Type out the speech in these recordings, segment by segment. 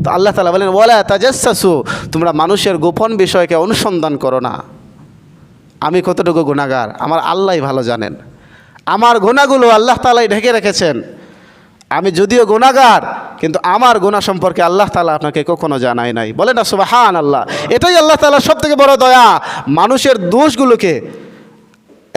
তো আল্লাহ তাআলা বলেন ওয়ালা তাজাসসু, তোমরা মানুষের গোপন বিষয়কে অনুসন্ধান করো না। আমি কতটুকু গুনাহগার আমার আল্লাহই ভালো জানেন। আমার গুনাহগুলো আল্লাহ তাআলাই ঢেকে রেখেছেন। আমি যদিও গুনাহগার, কিন্তু আমার গুনাহ সম্পর্কে আল্লাহ তাআলা আপনাকে কখনো জানায় নাই। বলেন না সুবহানাল্লাহ। এটাই আল্লাহ তাআলার সবথেকে বড় দয়া, মানুষের দোষগুলোকে।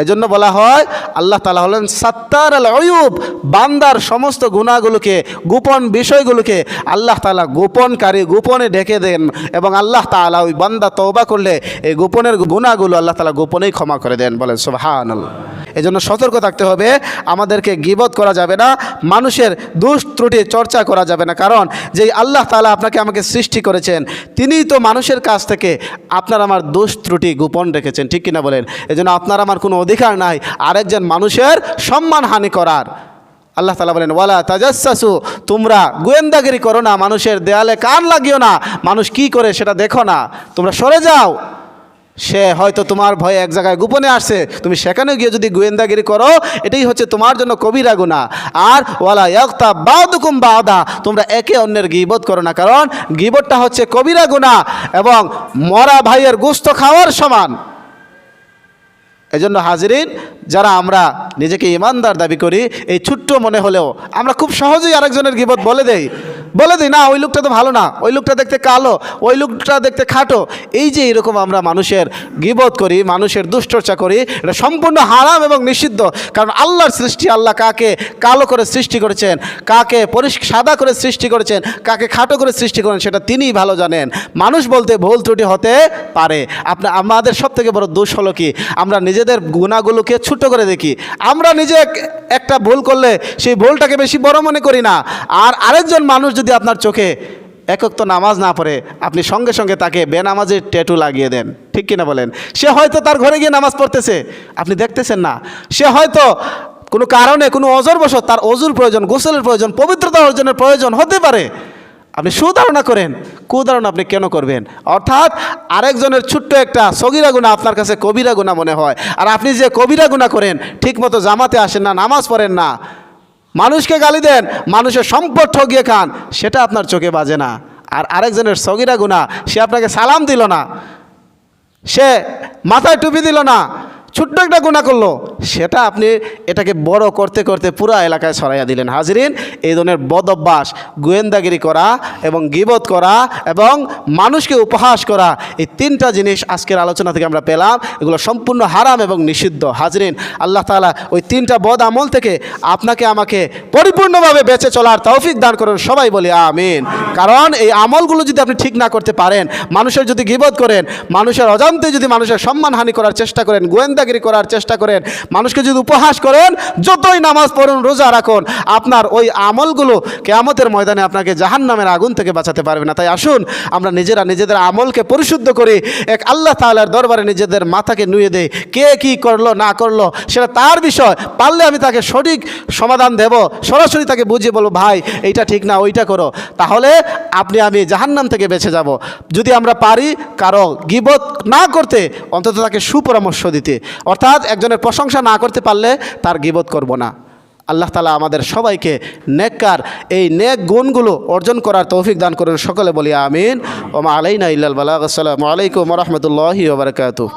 এজন্য বলা হয় আল্লাহ তাআলা হলেন সাত্তার আল উয়ুব, বান্দার সমস্ত গুনাহগুলোকে, গোপন বিষয়গুলোকে আল্লাহ তাআলা গোপনকারী, গোপনে ঢেকে দেন। এবং আল্লাহ তাআলা ওই বান্দা তওবা করলে এই গোপনের গুনাহগুলো আল্লাহ তাআলা গোপনেই ক্ষমা করে দেন। বলেন সুবহানাল্লাহ। এজন্য সতর্ক থাকতে হবে, আমাদেরকে গীবত করা যাবে না, মানুষের দোষ ত্রুটি চর্চা করা যাবে না। কারণ যেই আল্লাহ তাআলা আপনাকে আমাকে সৃষ্টি করেছেন, তিনিই তো মানুষের কাছ থেকে আপনার আমার দোষ ত্রুটি গোপন রেখেছেন, ঠিক কিনা বলেন? এজন্য আপনার আমার কোনো অধিকার নাই আরেকজন মানুষের সম্মানহানি করার। আল্লাহ তাআলা বলেন ওয়ালা তাজাসসু, তোমরা গোয়েন্দাগিরি করো না, মানুষের দেয়ালে কান লাগিও না, মানুষ কি করে সেটা দেখো না, তোমরা সরে যাও। সে হয়তো তোমার ভয়ে এক জায়গায় গোপনে আসছে, তুমি সেখানে গিয়ে যদি গোয়েন্দাগিরি করো, এটাই হচ্ছে তোমার জন্য কবিরা গুনাহ। আর ওয়ালা ইয়াগতাব বা'দুকুম বা'দা, তোমরা একে অন্যের গীবত করো না, কারণ গীবতটা হচ্ছে কবিরা গুনাহ এবং মরা ভাইয়ের গোশত খাওয়ার সমান। এজন্য হাজিরিন, যারা আমরা নিজেকে ইমানদার দাবি করি, এই ছোট্ট মনে হলেও আমরা খুব সহজেই আরেকজনের গীবত বলে দিই না, ওই লোকটা তো ভালো না, ওই লোকটা দেখতে কালো, ওই লোকটা দেখতে খাটো। এই যে এরকম আমরা মানুষের গীবত করি, মানুষের দুশ্চর্চা করি, এটা সম্পূর্ণ হারাম এবং নিষিদ্ধ। কারণ আল্লাহর সৃষ্টি, আল্লাহ কাকে কালো করে সৃষ্টি করেছেন, কাকে সাদা করে সৃষ্টি করেছেন, কাকে খাটো করে সৃষ্টি করেন, সেটা তিনিই ভালো জানেন। মানুষ বলতে ভুল ত্রুটি হতে পারে। আমাদের সব থেকে বড় দোষ হলো কি, আমরা নিজেদের গুনাহগুলোকে ছোট করে দেখি। আমরা নিজে একটা ভুল করলে সেই ভুলটাকে বেশি বড় মনে করি না। আর আরেকজন মানুষ যদি আপনার চোখে একক তো নামাজ না পড়ে, আপনি সঙ্গে সঙ্গে তাকে বেনামাজের ট্যাটু লাগিয়ে দেন, ঠিক কিনা বলেন? সে হয়তো তার ঘরে গিয়ে নামাজ পড়তেছে, আপনি দেখতেছেন না। সে হয়তো কোনো কারণে, কোনো অজরবশত তার অজুর প্রয়োজন, গোসলের প্রয়োজন, পবিত্রতা অর্জনের প্রয়োজন হতে পারে, আপনি সুধারণা করেন, কুধারণা আপনি কেন করবেন? অর্থাৎ আরেকজনের ছোট্ট একটা সগীরা গুনাহ আপনার কাছে কবিরা গুনাহ মনে হয়। আর আপনি যে কবিরা গুনাহ করেন, ঠিকমতো জামাতে আসেন না, নামাজ পড়েন না, মানুষকে গালি দেন, মানুষের সম্পদ ঠগিয়ে খান, সেটা আপনার চোখে বাজে না। আর আরেকজনের সগীরা গুনাহ, সে আপনাকে সালাম দিল না, সে মাথায় টুপি দিল না, ছোট্ট একটা গুনাহ করলো, সেটা আপনি এটাকে বড় করতে করতে পুরা এলাকায় ছড়াইয়া দিলেন। হাজিরিন, এই ধরনের বদ অভ্যাস, গোয়েন্দাগিরি করা এবং গীবত করা এবং মানুষকে উপহাস করা, এই তিনটা জিনিস আজকের আলোচনা থেকে আমরা পেলাম, এগুলো সম্পূর্ণ হারাম এবং নিষিদ্ধ। হাজিরিন, আল্লাহ তাআলা ওই তিনটা বদ আমল থেকে আপনাকে আমাকে পরিপূর্ণভাবে বেঁচে চলার তৌফিক দান করুন। সবাই বলি আমিন। কারণ এই আমলগুলো যদি আপনি ঠিক না করতে পারেন, মানুষের যদি গীবত করেন, মানুষের অজান্তে যদি মানুষের সম্মানহানি করার চেষ্টা করেন, গোয়েন্দাগিরি করার চেষ্টা করেন, মানুষকে যদি উপহাস করেন, যতই নামাজ পড়ুন, রোজা রাখুন, আপনার ওই আমলগুলো কিয়ামতের ময়দানে আপনাকে জাহান্নামের আগুন থেকে বাঁচাতে পারবে না। তাই আসুন আমরা নিজেরা নিজেদের আমলকে পরিশুদ্ধ করি, এক আল্লাহ তাআলার দরবারে নিজেদের মাথাকে নুয়ে দেই। কে কি করলো না করলো সেটা তার বিষয়, পারলে আমি তাকে সঠিক সমাধান দেব, সরাসরি তাকে বুঝিয়ে বলবো, ভাই এইটা ঠিক না, ওইটা করো, তাহলে আপনি আমি জাহান্নাম থেকে বেঁচে যাব। যদি আমরা পারি কারো গীবত না করতে, অন্তত তাকে সুপরামর্শ দিতে, অর্থাৎ একজনের প্রশংসা না করতে পারলে তার গীবত করব না। আল্লাহ তাআলা আমাদের সবাইকে নেককার এই নেক গুণগুলো অর্জন করার তৌফিক দান করুন। সকলে বলি আমিন। ওয়া মা আলাইনা ইল্লাল বালাগ। আসসালামু আলাইকুম ওয়া রাহমাতুল্লাহি ওয়া বারাকাতুহু।